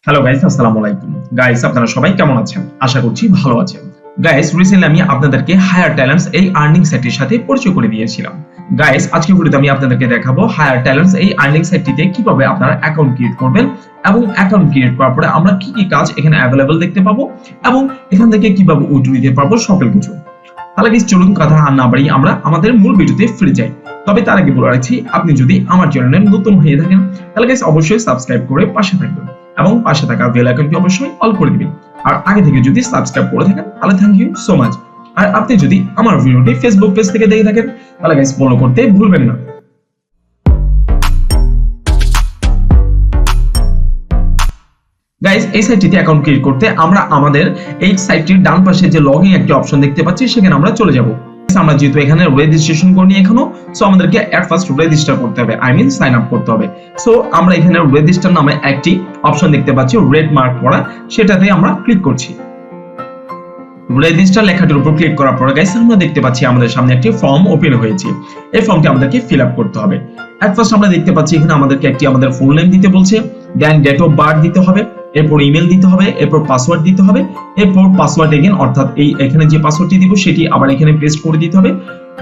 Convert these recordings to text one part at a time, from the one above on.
Hello guys, আসসালামু আলাইকুম। Guys, আপনারা সবাই কেমন আছেন? আশা করছি ভালো আছেন। গাইস, রিসেন্টলি আমি আপনাদেরকে হায়ার ট্যালেন্টস এই আর্নিং সাইটের সাথে পরিচয় করে দিয়েছিলাম। গাইস, আজকের ভিডিওতে আমি আপনাদেরকে দেখাবো হায়ার ট্যালেন্টস এই আর্নিং সাইটটিতে কিভাবে আপনারা অ্যাকাউন্ট ক্রিয়েট করবেন এবং অ্যাকাউন্ট ক্রিয়েট করার পরে আমরা কি কি কাজ এখানে अवेलेबल দেখতে পাবো এবং এখান থেকে কিভাবে উইথড্র নিতে পারবো সকল কিছু। তাহলে গাইস, চলুন কথা আর না বাড়িয়ে আমরা আমাদের মূল ভিডিওতে ফিরে যাই। তবে তার আগে বলে রাখছি, আপনি যদি আমার চ্যানেলে নতুন হয়ে থাকেন তাহলে গাইস অবশ্যই সাবস্ক্রাইব করে পাশে থাকবেন এবং পাশে থাকা বেল আইকনটি অবশ্যই অল করে দিবেন। আর আগে থেকে যদি সাবস্ক্রাইব করে থাকেন তাহলে থ্যাংক ইউ সো মাচ। আর আপনি যদি আমার ভিডিওটি ফেসবুক পেজ থেকে দেখে থাকেন তাহলে গাইস ফলো করতে ভুলবেন না। গাইস, এই সাইটটিতে অ্যাকাউন্ট ক্রিয়েট করতে আমরা আমাদের এই সাইটটির ডান পাশে যে লগইন একটি অপশন দেখতে পাচ্ছি সেখানে আমরা চলে যাব। আমরা যেহেতু এখানে রেজিস্ট্রেশন করিনি এখনো, সো আমাদেরকে এট ফার্স্ট রেজিস্টার করতে হবে, আই মিন সাইন আপ করতে হবে। সো আমরা এখানে রেজিস্টার নামে একটি অপশন দেখতে পাচ্ছি রেড মার্ক করা, সেটাতে আমরা ক্লিক করছি। রেজিস্টার লেখাটির উপর ক্লিক করার পর গাইস আমরা দেখতে পাচ্ছি আমাদের সামনে একটি ফর্ম ওপেন হয়েছে। এই ফর্মটি আমাদেরকে ফিল আপ করতে হবে। এট ফার্স্ট আমরা দেখতে পাচ্ছি এখানে আমাদেরকে একটি আমাদের ফুল নেম দিতে বলছে, দেন ডেট অফ বার্থ দিতে হবে, এরপর ইমেল দিতে হবে, এরপর পাসওয়ার্ড দিতে হবে, এরপর পাসওয়ার্ড এগেইন অর্থাৎ এই এখানে যে পাসওয়ার্ডটি দিব সেটি আবার এখানে পেস্ট করে দিতে হবে,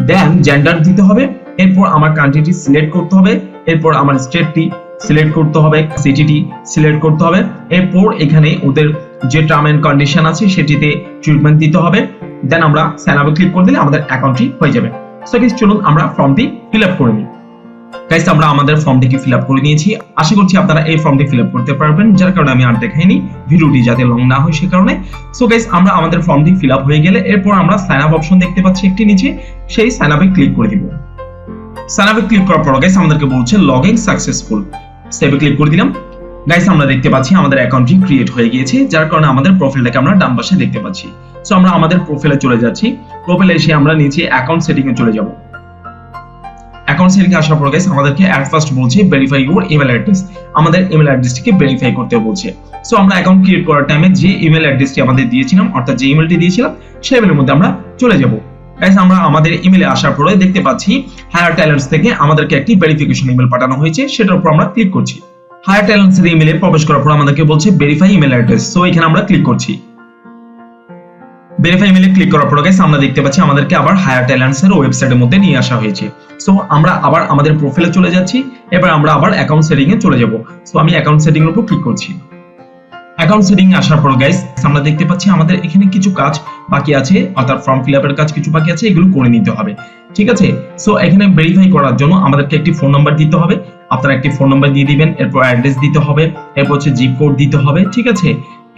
দেন জেন্ডার দিতে হবে, এরপর আমার কান্ট্রিটি সিলেক্ট করতে হবে, এরপর আমার স্টেটটি সিলেক্ট করতে হবে, সিটিটি সিলেক্ট করতে হবে, এরপর এখানে ওদের যে টার্ম এন্ড কন্ডিশন আছে সেটিতে ট্রিটমেন্ট দিতে হবে, দেন আমরা সাইন আপে ক্লিক করে দিলে আমাদের অ্যাকাউন্টটি হয়ে যাবে। সো গাইস, চলুন আমরা ফর্মটি ফিল আপ করে নিই। গাইস, আমরা আমাদের ফর্মটিকে ফিল আপ করে নিয়েছি। আশা করছি আপনারা এই ফর্মটি ফিল আপ করতে পারবেন, যার কারণে আমি আর দেখাইনি, ভিডিওটি যাতে লং না হয় সে কারণে। সো গাইস, আমরা আমাদের ফর্মটি ফিল আপ হয়ে গেলে এরপর আমরা সাইন আপ অপশন দেখতে পাচ্ছি একটি নিচে, সেই সাইন আপে ক্লিক করে দিব। সাইন আপে ক্লিক করার পর গাইস আমাদেরকে বলছে লগইন সাকসেসফুল, সেভে ক্লিক করে দিলাম। গাইস, আমরা দেখতে পাচ্ছি আমাদের অ্যাকাউন্টটি ক্রিয়েট হয়ে গিয়েছে, যার কারণে আমাদের প্রোফাইলটাকে আমরা ডান পাশে দেখতে পাচ্ছি। সো আমরা আমাদের প্রোফাইলে চলে যাচ্ছি। প্রোফাইলে এসে আমরা নিচে অ্যাকাউন্ট সেটিং এ চলে যাব। অ্যাকাউন্ট সেটিং এ আসার পর গাইস আমাদেরকে এট ফার্স্ট বলছে ভেরিফাই ইওর ইমেল অ্যাড্রেস, আমাদের ইমেল অ্যাড্রেসটিকে ভেরিফাই করতে বলছে। সো আমরা অ্যাকাউন্ট ক্রিয়েট করার টাইমে যে ইমেল অ্যাড্রেসটি আমাদের দিয়েছিলাম অর্থাৎ যে ইমেলটি দিয়েছিলাম সেই ইমেলের মধ্যে আমরা চলে যাব। গাইস, আমরা আমাদের ইমেলে আসার পরে দেখতে পাচ্ছি হায়ার ট্যালেন্টস থেকে আমাদেরকে একটি ভেরিফিকেশন ইমেল পাঠানো হয়েছে, সেটার উপর আমরা ক্লিক করছি। হায়ার ট্যালেন্টস এর ইমেলে প্রবেশ করার পর আমাদেরকে বলছে ভেরিফাই ইমেল অ্যাড্রেস, সো এখানে আমরা ক্লিক করছি। ভেরিফাই ইমেলে ক্লিক করার পর গাইস আমরা দেখতে পাচ্ছি আমাদেরকে আবার হায়ার ট্যালেন্টস এর ওয়েবসাইটের মধ্যে নিয়ে আসা হয়েছে। সো আমরা আবার আমাদের প্রোফাইলে চলে যাচ্ছি। এবার আমরা আবার অ্যাকাউন্ট সেটিং এ চলে যাব। সো আমি অ্যাকাউন্ট সেটিং এর উপর ক্লিক করছি। অ্যাকাউন্ট সেটিং এ আসার পর গাইস আমরা দেখতে পাচ্ছি আমাদের এখানে কিছু কাজ বাকি আছে, অর্থাৎ ফর্ম ফিল আপের কাজ কিছু বাকি আছে, এগুলো করে নিতে হবে। ঠিক আছে, সো এখানে ভেরিফাই করার জন্য আমাদেরকে একটি ফোন নাম্বার দিতে হবে। আপনারা একটি ফোন নাম্বার দিয়ে দিবেন, এরপর অ্যাড্রেস দিতে হবে, এরপর হচ্ছে জিপ কোড দিতে হবে। ঠিক আছে,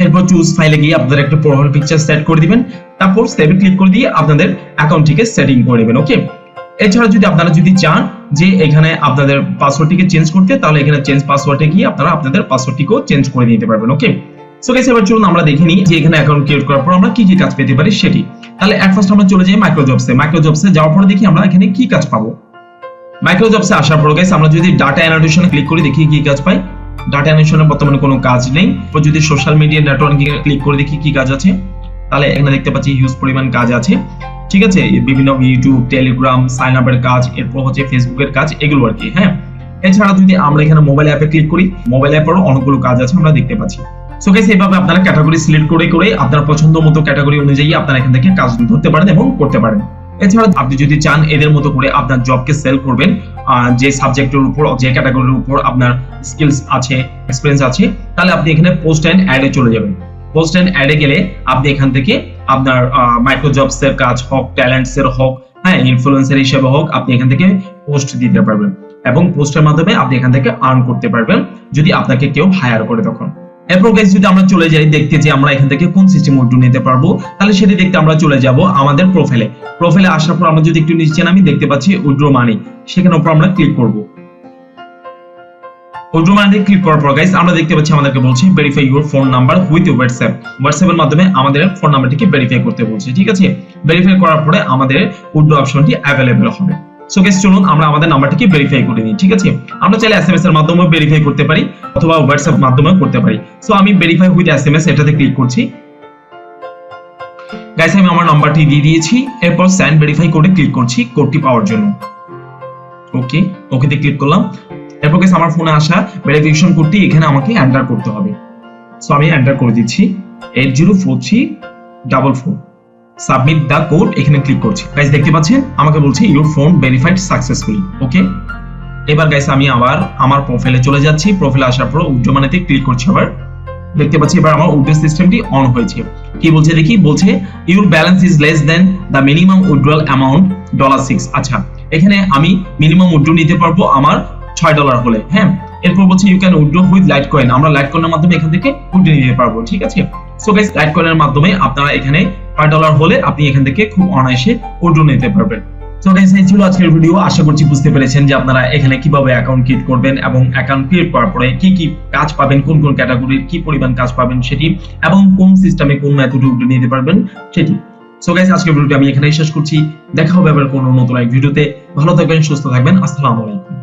এরপর চুজ ফাইলে গিয়ে আপনাদের একটা প্রোফাইল পিকচার সেট করে দিবেন, তারপর সেভে ক্লিক করে দিয়ে আপনাদের অ্যাকাউন্টটিকে সেটিং করে নেবেন। ওকে, এছাড়া যদি আপনারা চান যে এখানে আপনাদের পাসওয়ার্ডটিকে চেঞ্জ করতে, তাহলে এখানে চেঞ্জ পাসওয়ার্ডে গিয়ে আপনারা আপনাদের পাসওয়ার্ডটিকেও চেঞ্জ করে নিতে পারবেন। ওকে, সো গাইস, এবার চলুন আমরা দেখে নিই যে এখানে অ্যাকাউন্ট ক্রিয়েট করার পর আমরা কি কি কাজ পেতে পারি সেটি। তাহলে এট ফার্স্ট আমরা চলে যাই মাইক্রোজবসে। মাইক্রোজবসে যাওয়ার পরে দেখি আমরা এখানে কি কাজ পাবো। মাইক্রোজবসে আসার পর গাইস আমরা যদি ডাটা অ্যানোটেশনে ক্লিক করি দেখি কি কাজ পাই। ডাটা অ্যানোটেশনে বর্তমানে কোনো কাজ নেই। তো যদি সোশ্যাল মিডিয়া নেটওয়ার্কিং এ ক্লিক করে দেখি কি কাজ আছে, তাহলে এখানে দেখতে পাচ্ছি হিউজ পরিমাণ কাজ আছে। ঠিক আছে, বিভিন্ন ইউটিউব, টেলিগ্রাম, সাইন আপের কাজ, এরপর হচ্ছে ফেসবুকের কাজ, এগুলো আর কি। হ্যাঁ, এছাড়া যদি আমরা এখানে মোবাইল অ্যাপে ক্লিক করি, মোবাইল অ্যাপেরও অনেকগুলো কাজ আছে আমরা দেখতে পাচ্ছি। সো গাইস, এইভাবে আপনারা ক্যাটাগরি সিলেক্ট করে আপনার পছন্দ মতো ক্যাটাগরি অনুযায়ী আপনারা এখান থেকে কাজ ধরতে পারেন এবং করতে পারেন। এছাড়া আপনি যদি চান এদের মতো করে আপনার জবকে সেল করবেন, যে সাবজেক্টের উপর, যে ক্যাটাগরির উপর আপনার স্কিলস আছে, এক্সপেরিয়েন্স আছে, তাহলে আপনি এখানে পোস্ট এন্ড অ্যাডে চলে যাবেন। পোস্ট এন্ড অ্যাডে গেলে আপনি এখান থেকে আপনার মাইক্রোজবস এর কাজ হোক, ট্যালেন্টস এর হোক, হ্যাঁ ইনফ্লুয়েন্সার হিসেবে হোক, আপনি এখান থেকে পোস্ট দিতে পারবেন এবং পোস্টের মাধ্যমে আপনি এখান থেকে আর্ন করতে পারবেন যদি আপনাকে কেউ হায়ার করে তখন। এরপর গাইস যদি আমরা চলে যাই দেখতে যে আমরা এখান থেকে কোন সিস্টেম উইথড্র নিতে পারবো, তাহলে সেটা দেখতে আমরা চলে যাব আমাদের প্রোফাইলে। প্রোফাইলে আসার পর আমরা যদি একটু নিচে নামি দেখতে পাচ্ছি উইথড্র মানি, সেখানে উপর আমরা ক্লিক করব। উইথড্র মানিতে ক্লিক করার পর গাইস আমরা দেখতে পাচ্ছি আমাদেরকে বলছে verify your phone number with WhatsApp. হোয়াটসঅ্যাপের মাধ্যমে আমাদের ফোন নাম্বারটিকে ভেরিফাই করতে বলছে। ঠিক আছে, ভেরিফাই করার পরে আমাদের উইথড্র অপশনটি अवेलेबल হবে। সো গাইস, চলুন আমরা আমাদের নাম্বারটিকে ভেরিফাই করে নিই। ঠিক আছে, আমরা চাইলে এসএমএস এর মাধ্যমে ভেরিফাই করতে পারি অথবা হোয়াটসঅ্যাপ মাধ্যমেও করতে পারি। সো আমি ভেরিফাই উইথ এসএমএস এটাতে ক্লিক করছি। গাইস, আমি আমার নাম্বারটি দিয়ে দিয়েছি, এরপর সেন্ড ভেরিফাই কোডে ক্লিক করছি কোডটি পাওয়ার জন্য। ওকে, ওকেতে ক্লিক করলাম। এরপর গাইস আমার ফোনে আসা ভেরিফিকেশন কোডটি এখানে আমাকে এন্টার করতে হবে। সো আমি এন্টার করে দিচ্ছি 804344। সাবমিট দা কোড এখানে ক্লিক করছি। গাইস দেখতে পাচ্ছেন আমাকে বলছে ইউর ফোন ভেরিফাইড সাকসেসফুলি। ওকে, এবার গাইস আমি আবার আমার প্রোফাইলে চলে যাচ্ছি। প্রোফাইলে আসার পর উইথড্র মানিতে ক্লিক করছি। আবার দেখতে পাচ্ছি এবার আমার উইথড্র সিস্টেমটি অন হয়েছে। কি বলছে দেখি, বলছে your balance is less than the minimum withdrawal amount $6। আচ্ছা, এখানে আমি মিনিমাম উইথড্র নিতে পারবো আমার $6 হলে। হ্যাঁ, এরপর বলছে you can withdraw with Litecoin. আমরা লাইটকয়েনের মাধ্যমে এখান থেকে উইথড্র নিতে পারবো। ঠিক আছে, সো গাইস লাইটকয়েনের মাধ্যমে আপনারা এখানে $5 হলে আপনি এখান থেকে খুব অনায়াসে উইথড্র নিতে পারবেন। সো গাইস এই ছিল আজকের ভিডিও। আশা করছি বুঝতে পেরেছেন যে আপনারা এখানে কিভাবে অ্যাকাউন্ট ক্রিয়েট করবেন এবং অ্যাকাউন্ট ক্রিয়েট করার পরে কি কি কাজ পাবেন, কোন কোন ক্যাটাগরির কি পরিমাণ কাজ পাবেন সেটি, এবং কোন সিস্টেমে কোন মেথডে উইথড্র নিতে পারবেন সেটি। সো গাইস আজকের ভিডিওটি আমি এখানেই শেষ করছি। দেখা হবে আবার কোনো নতুন এক ভিডিওতে। ভালো থাকবেন, সুস্থ থাকবেন। আসসালামু আলাইকুম।